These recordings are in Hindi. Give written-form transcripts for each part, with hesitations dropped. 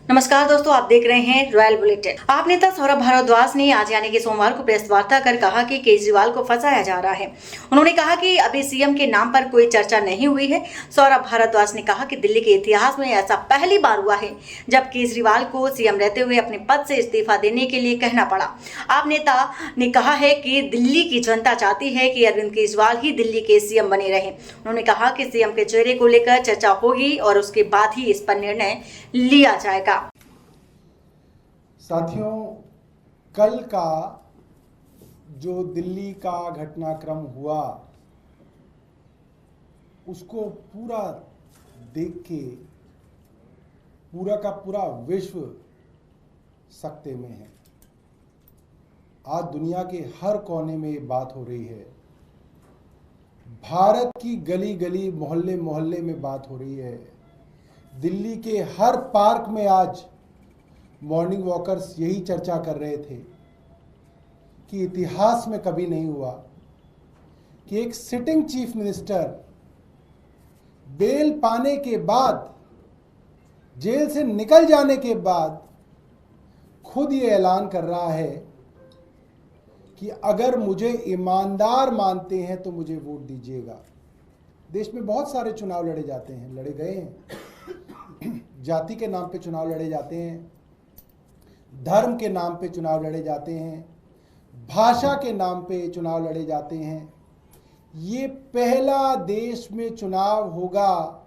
नमस्कार दोस्तों, आप देख रहे हैं रॉयल बुलेटिन। आप नेता सौरभ भारद्वाज ने आज यानी कि सोमवार को प्रेस वार्ता कर कहा कि केजरीवाल को फंसाया जा रहा है। उन्होंने कहा कि अभी सीएम के नाम पर कोई चर्चा नहीं हुई है। सौरभ भारद्वाज ने कहा कि दिल्ली के इतिहास में ऐसा पहली बार हुआ है जब केजरीवाल को सीएम रहते हुए अपने पद से इस्तीफा देने के लिए कहना पड़ा। आप नेता ने कहा है कि दिल्ली की जनता चाहती है कि अरविंद केजरीवाल ही दिल्ली के सीएम बने रहे। उन्होंने कहा कि सीएम के चेहरे को लेकर चर्चा होगी और उसके बाद ही इस पर निर्णय लिया जाएगा। साथियों, कल का जो दिल्ली का घटनाक्रम हुआ उसको पूरा देख के पूरा का पूरा विश्व सकते में है। आज दुनिया के हर कोने में ये बात हो रही है। भारत की गली गली मोहल्ले मोहल्ले में बात हो रही है। दिल्ली के हर पार्क में आज मॉर्निंग वॉकर्स यही चर्चा कर रहे थे कि इतिहास में कभी नहीं हुआ कि एक सिटिंग चीफ मिनिस्टर बेल पाने के बाद, जेल से निकल जाने के बाद खुद ये ऐलान कर रहा है कि अगर मुझे ईमानदार मानते हैं तो मुझे वोट दीजिएगा। देश में बहुत सारे चुनाव लड़े जाते हैं, लड़े गए हैं। जाति के नाम पे चुनाव लड़े जाते हैं, धर्म के नाम पे चुनाव लड़े जाते हैं, भाषा के नाम पे चुनाव लड़े जाते हैं। ये पहला देश में चुनाव होगा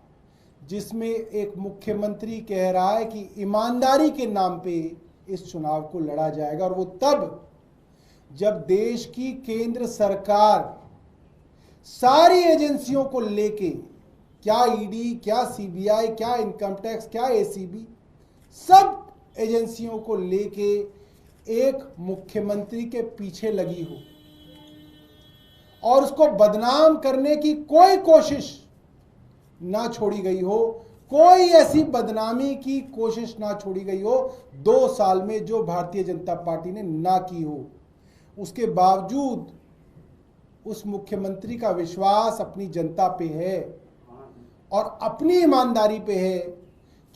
जिसमें एक मुख्यमंत्री कह रहा है कि ईमानदारी के नाम पे इस चुनाव को लड़ा जाएगा, और वो तब जब देश की केंद्र सरकार सारी एजेंसियों को लेके, क्या ईडी, क्या सीबीआई, क्या इनकम टैक्स, क्या एसीबी, सब एजेंसियों को लेके एक मुख्यमंत्री के पीछे लगी हो और उसको बदनाम करने की कोई कोशिश ना छोड़ी गई हो, कोई ऐसी बदनामी की कोशिश ना छोड़ी गई हो 2 साल में जो भारतीय जनता पार्टी ने ना की हो। उसके बावजूद उस मुख्यमंत्री का विश्वास अपनी जनता पे है और अपनी ईमानदारी पे है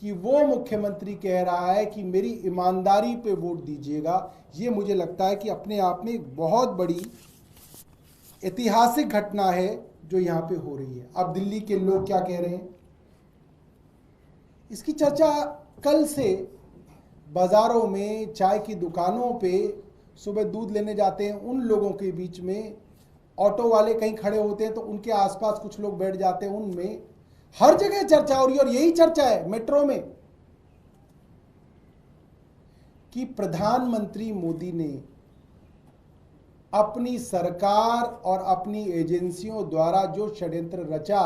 कि वो मुख्यमंत्री कह रहा है कि मेरी ईमानदारी पे वोट दीजिएगा। ये मुझे लगता है कि अपने आप में एक बहुत बड़ी ऐतिहासिक घटना है जो यहाँ पे हो रही है। अब दिल्ली के लोग क्या कह रहे हैं, इसकी चर्चा कल से बाजारों में, चाय की दुकानों पे, सुबह दूध लेने जाते हैं उन लोगों के बीच में, ऑटो वाले कहीं खड़े होते हैं तो उनके आसपास कुछ लोग बैठ जाते हैं, उनमें हर जगह चर्चा हो रही है। और यही चर्चा है मेट्रो में कि प्रधानमंत्री मोदी ने अपनी सरकार और अपनी एजेंसियों द्वारा जो षड्यंत्र रचा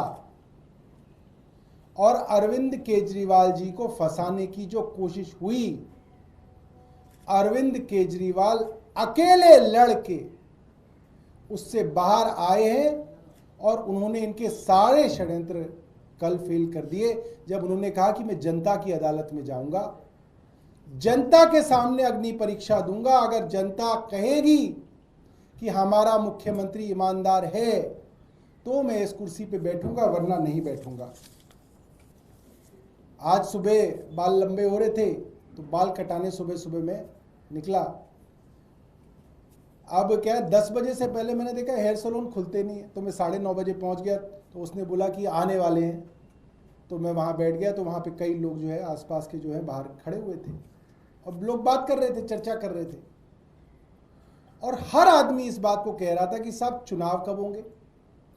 और अरविंद केजरीवाल जी को फंसाने की जो कोशिश हुई, अरविंद केजरीवाल अकेले लड़के उससे बाहर आए हैं और उन्होंने इनके सारे षड्यंत्र कल फेल कर दिए जब उन्होंने कहा कि मैं जनता की अदालत में जाऊंगा, जनता के सामने अग्नि परीक्षा दूंगा। अगर जनता कहेगी कि हमारा मुख्यमंत्री ईमानदार है तो मैं इस कुर्सी पे बैठूंगा, वरना नहीं बैठूंगा। आज सुबह बाल लंबे हो रहे थे तो बाल कटाने सुबह सुबह में निकला। अब क्या है, 10 बजे से पहले मैंने देखा हेयर सैलून खुलते नहीं है, तो मैं 9:30 बजे पहुंच गया। तो उसने बोला कि आने वाले हैं, तो मैं वहाँ बैठ गया। तो वहाँ पे कई लोग जो है आसपास के जो है बाहर खड़े हुए थे और लोग बात कर रहे थे, चर्चा कर रहे थे, और हर आदमी इस बात को कह रहा था कि साहब चुनाव कब होंगे,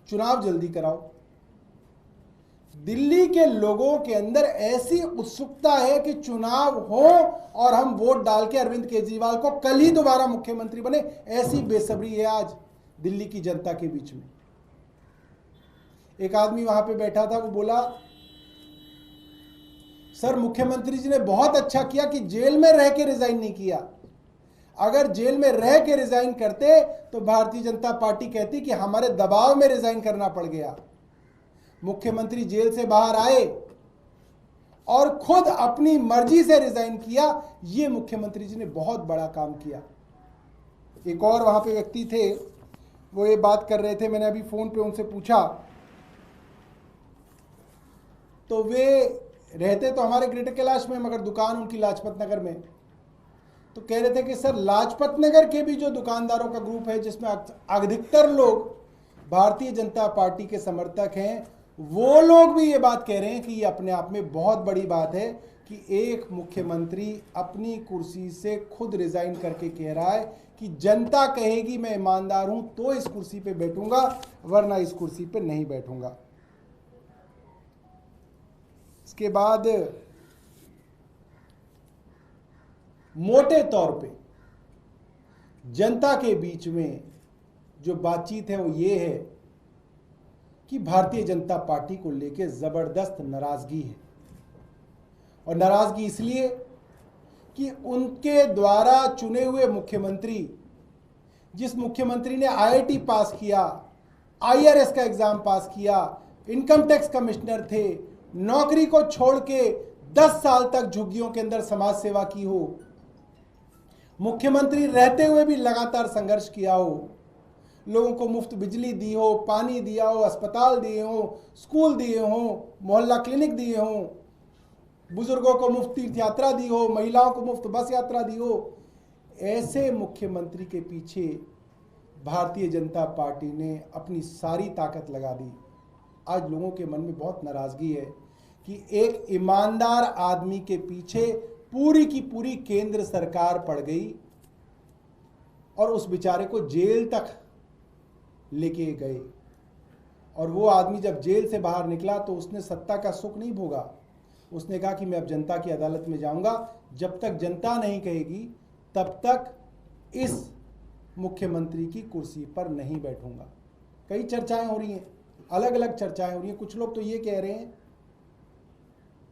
चुनाव जल्दी कराओ। दिल्ली के लोगों के अंदर ऐसी उत्सुकता है कि चुनाव हो और हम वोट डाल के अरविंद केजरीवाल को कल ही दोबारा मुख्यमंत्री बने, ऐसी बेसब्री है आज दिल्ली की जनता के बीच में। एक आदमी वहां पे बैठा था, वो बोला, सर मुख्यमंत्री जी ने बहुत अच्छा किया कि जेल में रह के रिजाइन नहीं किया। अगर जेल में रह के रिजाइन करते तो भारतीय जनता पार्टी कहती कि हमारे दबाव में रिजाइन करना पड़ गया। मुख्यमंत्री जेल से बाहर आए और खुद अपनी मर्जी से रिजाइन किया, ये मुख्यमंत्री जी ने बहुत बड़ा काम किया। एक और वहां पे व्यक्ति थे, वो ये बात कर रहे थे, मैंने अभी फोन पे उनसे पूछा तो वे रहते तो हमारे ग्रेटर कैलाश में, मगर दुकान उनकी लाजपत नगर में। तो कह रहे थे कि सर लाजपत नगर के भी जो दुकानदारों का ग्रुप है जिसमें अधिकतर लोग भारतीय जनता पार्टी के समर्थक हैं, वो लोग भी ये बात कह रहे हैं कि ये अपने आप में बहुत बड़ी बात है कि एक मुख्यमंत्री अपनी कुर्सी से खुद रिजाइन करके कह रहा है कि जनता कहेगी मैं ईमानदार हूं तो इस कुर्सी पे बैठूंगा, वरना इस कुर्सी पे नहीं बैठूंगा। इसके बाद मोटे तौर पे जनता के बीच में जो बातचीत है वो ये है कि भारतीय जनता पार्टी को लेकर जबरदस्त नाराजगी है। और नाराजगी इसलिए कि उनके द्वारा चुने हुए मुख्यमंत्री, जिस मुख्यमंत्री ने आईआईटी पास किया, आईआरएस का एग्जाम पास किया, इनकम टैक्स कमिश्नर थे, नौकरी को छोड़ के 10 साल तक झुग्गियों के अंदर समाज सेवा की हो, मुख्यमंत्री रहते हुए भी लगातार संघर्ष किया हो, लोगों को मुफ्त बिजली दी हो, पानी दिया हो, अस्पताल दिए हो, स्कूल दिए हो, मोहल्ला क्लिनिक दिए हो, बुजुर्गों को मुफ्त तीर्थ यात्रा दी हो, महिलाओं को मुफ्त बस यात्रा दी हो, ऐसे मुख्यमंत्री के पीछे भारतीय जनता पार्टी ने अपनी सारी ताकत लगा दी। आज लोगों के मन में बहुत नाराजगी है कि एक ईमानदार आदमी के पीछे पूरी की पूरी केंद्र सरकार पड़ गई और उस बेचारे को जेल तक लेके गए। और वो आदमी जब जेल से बाहर निकला तो उसने सत्ता का सुख नहीं भोगा। उसने कहा कि मैं अब जनता की अदालत में जाऊंगा, जब तक जनता नहीं कहेगी तब तक इस मुख्यमंत्री की कुर्सी पर नहीं बैठूंगा। कई चर्चाएं हो रही हैं, अलग अलग चर्चाएं हो रही हैं। कुछ लोग तो ये कह रहे हैं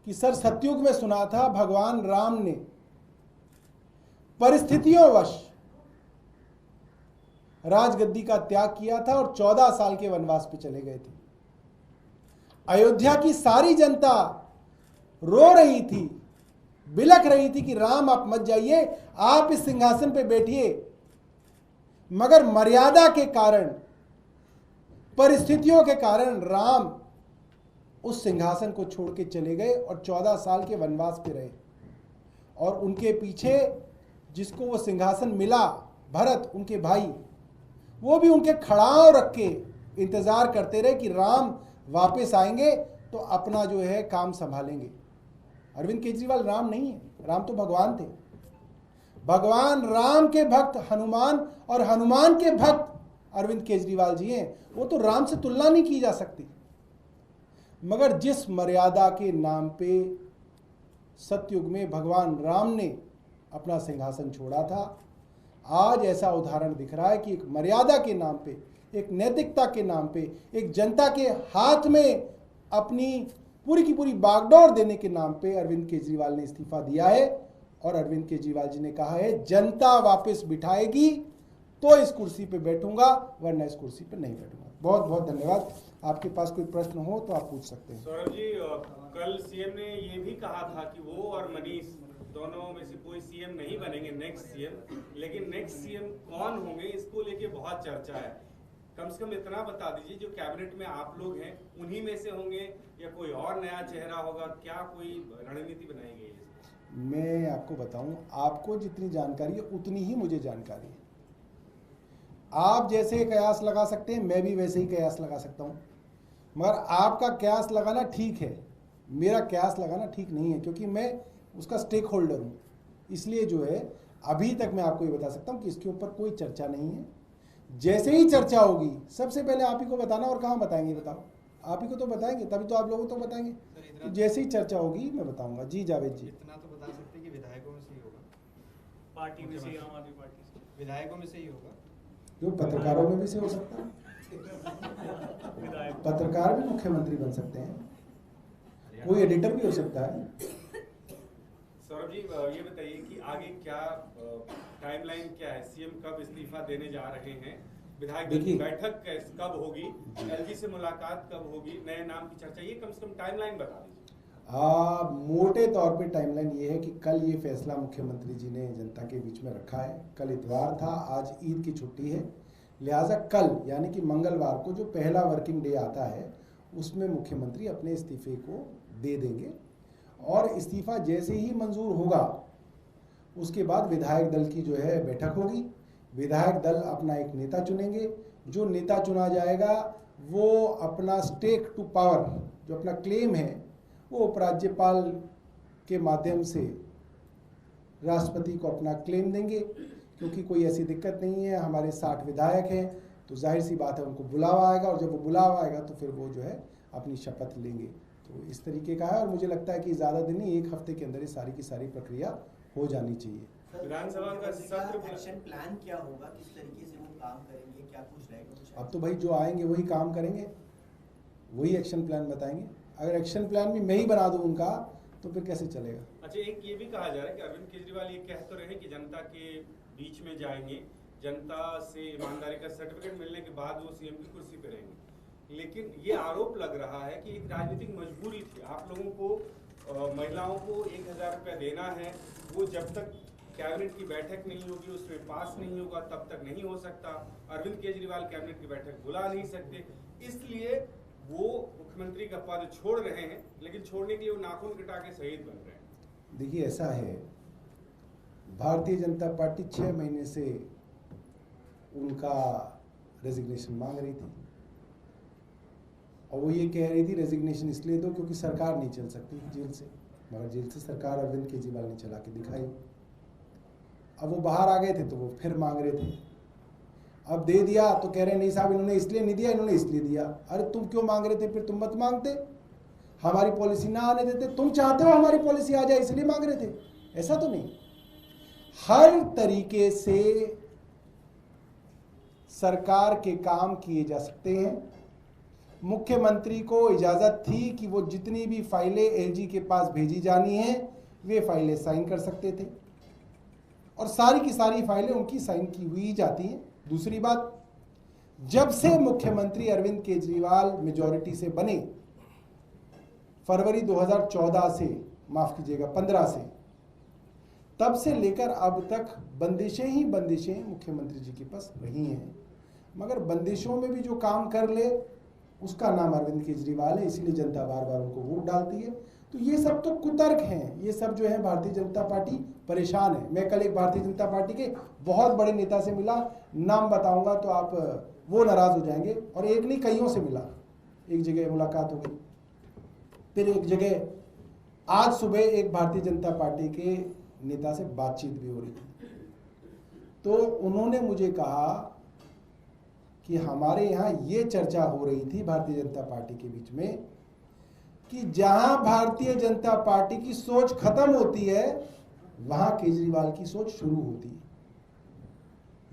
कि सर सतयुग में सुना था भगवान राम ने परिस्थितियों राजगद्दी का त्याग किया था और 14 साल के वनवास पे चले गए थे। अयोध्या की सारी जनता रो रही थी, बिलख रही थी कि राम आप मत जाइए, आप इस सिंहासन पे बैठिए, मगर मर्यादा के कारण, परिस्थितियों के कारण राम उस सिंहासन को छोड़ के चले गए और 14 साल के वनवास पे रहे। और उनके पीछे जिसको वो सिंहासन मिला, भरत उनके भाई, वो भी उनके खड़ाव रख के इंतजार करते रहे कि राम वापस आएंगे तो अपना जो है काम संभालेंगे। अरविंद केजरीवाल राम नहीं है, राम तो भगवान थे। भगवान राम के भक्त हनुमान और हनुमान के भक्त अरविंद केजरीवाल जी हैं। वो तो राम से तुलना नहीं की जा सकती। मगर जिस मर्यादा के नाम पे सतयुग में भगवान राम ने अपना सिंहासन छोड़ा था, आज ऐसा उदाहरण दिख रहा है कि एक मर्यादा के नाम पे, एक नैतिकता के नाम पे, एक जनता के हाथ में अपनी पूरी की पूरी बागडोर देने के नाम पे अरविंद केजरीवाल ने इस्तीफा दिया है। और अरविंद केजरीवाल जी ने कहा है जनता वापस बिठाएगी तो इस कुर्सी पे बैठूंगा, वरना इस कुर्सी पे नहीं बैठूंगा। बहुत बहुत धन्यवाद। आपके पास कोई प्रश्न हो तो आप पूछ सकते हैं। सौरभ जी, कल सीएम ने ये भी कहा था कि वो और मनीष दोनों में से कोई सीएम नहीं बनेंगे नेक्स्ट सीएम, लेकिन नेक्स्ट सीएम कौन होंगे इसको लेके बहुत चर्चा है। कम से कम इतना बता दीजिए, जो कैबिनेट में आप लोग हैं उन्हीं में से होंगे या कोई और नया चेहरा होगा? क्या कोई रणनीति बनाई गई है? मैं आपको बताऊं, आपको जितनी जानकारी है उतनी ही मुझे जानकारी है। आप जैसे कयास लगा सकते हैं, मैं भी वैसे ही कयास लगा सकता हूं, मगर आपका कयास लगाना ठीक है, मेरा कयास लगाना ठीक नहीं है, क्योंकि मैं उसका स्टेक होल्डर हूं। इसलिए जो है अभी तक मैं आपको ये बता सकता हूं कि इसके ऊपर कोई चर्चा नहीं है। जैसे ही चर्चा होगी सबसे पहले आप ही को बताना, और कहाँ बताएंगे बताओ? आप ही को तो बताएंगे, तभी तो आप लोगों को तो बताएंगे। तो जैसे ही चर्चा होगी मैं बताऊंगा। जी जावेद जी। इतना तो बता सकते हैं कि विधायकों में से ही होगा, पार्टी में से, आम आदमी पार्टी से, विधायकों में से ही होगा। जो पत्रकारों में भी से हो सकता है, पत्रकार भी मुख्यमंत्री बन सकते हैं, कोई एडिटर भी हो सकता है। सौरभ जी, ये बताइए कि आगे क्या टाइमलाइन क्या है? सीएम कब इस्तीफा देने जा रहे हैं? विधायक दल की बैठक कब होगी? एलजी से मुलाकात कब होगी? नए नाम की चर्चा, ये कम से कम टाइमलाइन बता दीजिए। मोटे तौर पे टाइमलाइन ये है कि कल ये फैसला मुख्यमंत्री जी ने जनता के बीच में रखा है। कल इतवार था, आज ईद की छुट्टी है, लिहाजा कल यानी कि मंगलवार को जो पहला वर्किंग डे आता है उसमें मुख्यमंत्री अपने इस्तीफे को दे देंगे। और इस्तीफा जैसे ही मंजूर होगा उसके बाद विधायक दल की जो है बैठक होगी। विधायक दल अपना एक नेता चुनेंगे। जो नेता चुना जाएगा वो अपना स्टेक टू पावर, जो अपना क्लेम है, वो उपराज्यपाल के माध्यम से राष्ट्रपति को अपना क्लेम देंगे। क्योंकि कोई ऐसी दिक्कत नहीं है, हमारे 60 विधायक हैं, तो जाहिर सी बात है उनको बुलावा आएगा, और जब वो बुलावा आएगा तो फिर वो जो है अपनी शपथ लेंगे। तो इस तरीके का है, और मुझे लगता है कि ज़्यादा दिन नहीं, 1 हफ्ते के अंदर ये सारी की सारी प्रक्रिया हो जानी चाहिए। विधानसभा का सत्र एक्शन प्लान क्या होगा, किस तरीके से वो काम करेंगे, क्या कुछ रहेगा कुछ? अब तो भाई जो आएंगे वही काम करेंगे, वही एक्शन प्लान बताएंगे। अगर एक्शन प्लान भी मैं ही बना दूं उनका तो फिर कैसे चलेगा? अच्छा, एक ये भी कहा जा रहा है कि अरविंद केजरीवाल ये कह तो रहे कि जनता के बीच में जाएंगे, जनता से ईमानदारी का सर्टिफिकेट मिलने के बाद वो सीएम की कुर्सी पे रहेंगे, लेकिन ये आरोप लग रहा है कि एक राजनीतिक मजबूरी थी आप लोगों को, महिलाओं को 1000 रुपया देना है, वो जब तक कैबिनेट की बैठक नहीं होगी, उसमें पास नहीं होगा, तब तक नहीं हो सकता। अरविंद केजरीवाल कैबिनेट की बैठक बुला नहीं सकते, इसलिए वो मुख्यमंत्री का पद छोड़ रहे हैं, लेकिन छोड़ने के लिए वो नाखून कटा के शहीद बन रहे हैं। देखिए, ऐसा है, भारतीय जनता पार्टी 6 महीने से उनका रेजिग्नेशन मांग रही थी, और वो ये कह रही थी रेजिग्नेशन इसलिए दो क्योंकि सरकार नहीं चल सकती जेल से, मगर जेल से सरकार अरविंद केजरीवाल ने चला के दिखाई। अब वो बाहर आ गए थे तो वो फिर मांग रहे थे, अब दे दिया तो कह रहे नहीं साहब इन्होंने इसलिए नहीं दिया, इन्होंने इसलिए दिया। अरे तुम क्यों मांग रहे थे, फिर तुम मत मांगते, हमारी पॉलिसी ना आने देते। तुम चाहते हो हमारी पॉलिसी आ जाए इसलिए मांग रहे थे, ऐसा तो नहीं। हर तरीके से सरकार के काम किए जा सकते हैं। मुख्यमंत्री को इजाजत थी कि वो जितनी भी फाइलें एलजी के पास भेजी जानी है वे फाइलें साइन कर सकते थे, और सारी की सारी फाइलें उनकी साइन की हुई जाती हैं। दूसरी बात, जब से मुख्यमंत्री अरविंद केजरीवाल मेजॉरिटी से बने, फरवरी 2014 से, माफ कीजिएगा 15 से, तब से लेकर अब तक बंदिशें ही बंदिशें मुख्यमंत्री जी के पास रही हैं। मगर बंदिशों में भी जो काम कर ले उसका नाम अरविंद केजरीवाल है, इसीलिए जनता बार बार उनको वोट डालती है। तो ये सब तो कुतर्क हैं, ये सब जो है भारतीय जनता पार्टी परेशान है। मैं कल एक भारतीय जनता पार्टी के बहुत बड़े नेता से मिला, नाम बताऊंगा तो आप वो नाराज हो जाएंगे, और एक नहीं कईयों से मिला, एक जगह मुलाकात हो गई, फिर एक जगह आज सुबह एक भारतीय जनता पार्टी के नेता से बातचीत भी हो रही थी। तो उन्होंने मुझे कहा कि हमारे यहाँ ये चर्चा हो रही थी भारतीय जनता पार्टी के बीच में कि जहां भारतीय जनता पार्टी की सोच खत्म होती है वहां केजरीवाल की सोच शुरू होती है।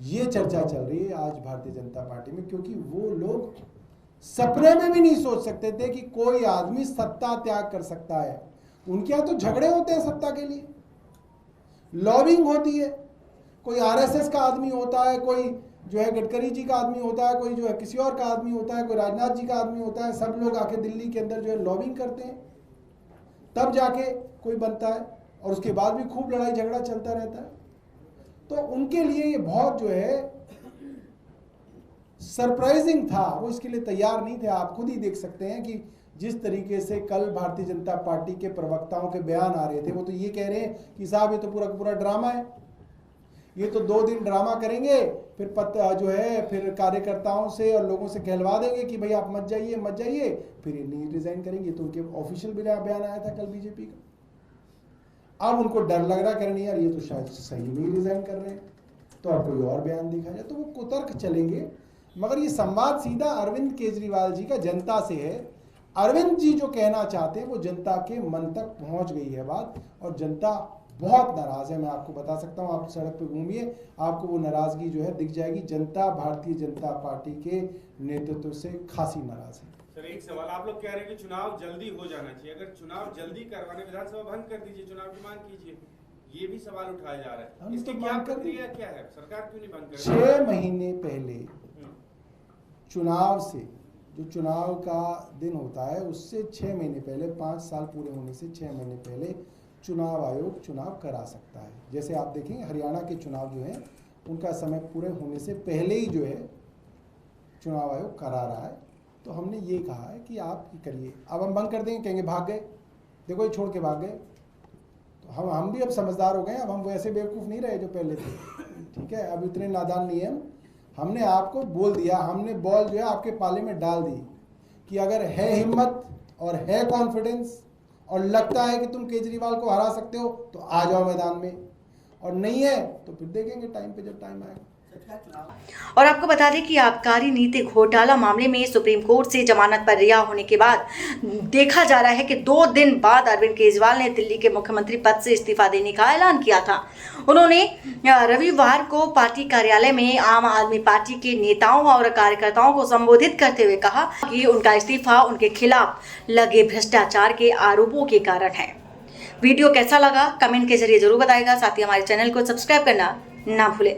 ये चर्चा चल रही है आज भारतीय जनता पार्टी में, क्योंकि वो लोग सपने में भी नहीं सोच सकते थे कि कोई आदमी सत्ता त्याग कर सकता है। उनके यहाँ तो झगड़े होते हैं सत्ता के लिए, लॉबिंग होती है, कोई आरएसएस का आदमी होता है, कोई जो है गडकरी जी का आदमी होता है, कोई जो है किसी और का आदमी होता है, कोई राजनाथ जी का आदमी होता है, सब लोग आके दिल्ली के अंदर जो है लॉबिंग करते हैं, तब जाके कोई बनता है, और उसके बाद भी खूब लड़ाई झगड़ा चलता रहता है। तो उनके लिए ये बहुत जो है सरप्राइजिंग था, वो इसके लिए तैयार नहीं थे। आप खुद ही देख सकते हैं कि जिस तरीके से कल भारतीय जनता पार्टी के प्रवक्ताओं के बयान आ रहे थे, वो तो ये कह रहे हैं कि साहब ये तो पूरा पूरा ड्रामा है, ये तो 2 दिन ड्रामा करेंगे, फिर जो है फिर कार्यकर्ताओं से और लोगों से कहलवा देंगे कि भाई आप मत जाइए मत जाइए, फिर ये नहीं रिजाइन करेंगे। तो उनके ऑफिशियल बयान आया था कल बीजेपी का। अब उनको डर लग रहा है, कह रहे यार ये तो शायद सही में रिजाइन कर रहे हैं, तो अब कोई और बयान दिखा जाए, तो वो कुतर्क चलेंगे। मगर ये संवाद सीधा अरविंद केजरीवाल जी का जनता से है। अरविंद जी जो कहना चाहते हैं वो जनता के मन तक पहुंच गई है बात, और जनता बहुत नाराज है। मैं आपको बता सकता हूं, आप सड़क पे घूमिए, आपको वो नाराजगी जो है दिख जाएगी। जनता भारतीय जनता पार्टी के नेतृत्व से खासी नाराज है। सर, एक सवाल, आप लोग कह रहे हैं कि चुनाव जल्दी हो जाना चाहिए, अगर चुनाव जल्दी करवाने विधानसभा भंग कर दीजिए, चुनाव की मांग कीजिए, ये भी सवाल उठाया जा रहा है। इसकी क्या प्रक्रिया क्या है, सरकार क्यों नहीं बंद कर रही? 6 महीने पहले चुनाव से, जो चुनाव का दिन होता है उससे 6 महीने पहले, 5 साल पूरे होने से 6 महीने पहले चुनाव आयोग चुनाव करा सकता है। जैसे आप देखें हरियाणा के चुनाव जो हैं उनका समय पूरे होने से पहले ही जो है चुनाव आयोग करा रहा है। तो हमने ये कहा है कि आप करिए, अब हम बंद कर देंगे, कहेंगे भाग गए, देखो ये छोड़ के भाग गए। तो हम भी अब समझदार हो गए, अब हम वैसे बेवकूफ़ नहीं रहे जो पहले थे, ठीक है। अब इतने नादान नहीं है हमने आपको बोल दिया, हमने बॉल जो है आपके पाले में डाल दी कि अगर है हिम्मत और है कॉन्फिडेंस और लगता है कि तुम केजरीवाल को हरा सकते हो तो आ जाओ मैदान में, और नहीं है तो फिर देखेंगे टाइम पे जब टाइम आएगा। और आपको बता दें कि आबकारी नीति घोटाला मामले में सुप्रीम कोर्ट से जमानत पर रिहा होने के बाद देखा जा रहा है कि 2 दिन बाद अरविंद केजरीवाल ने दिल्ली के मुख्यमंत्री पद से इस्तीफा देने का ऐलान किया था। उन्होंने रविवार को पार्टी कार्यालय में आम आदमी पार्टी के नेताओं और कार्यकर्ताओं को संबोधित करते हुए कहा कि उनका इस्तीफा उनके खिलाफ लगे भ्रष्टाचार के आरोपों के कारण है। वीडियो कैसा लगा कमेंट के जरिए जरूर बताएगा। साथ ही हमारे चैनल को सब्सक्राइब करना ना भूलें।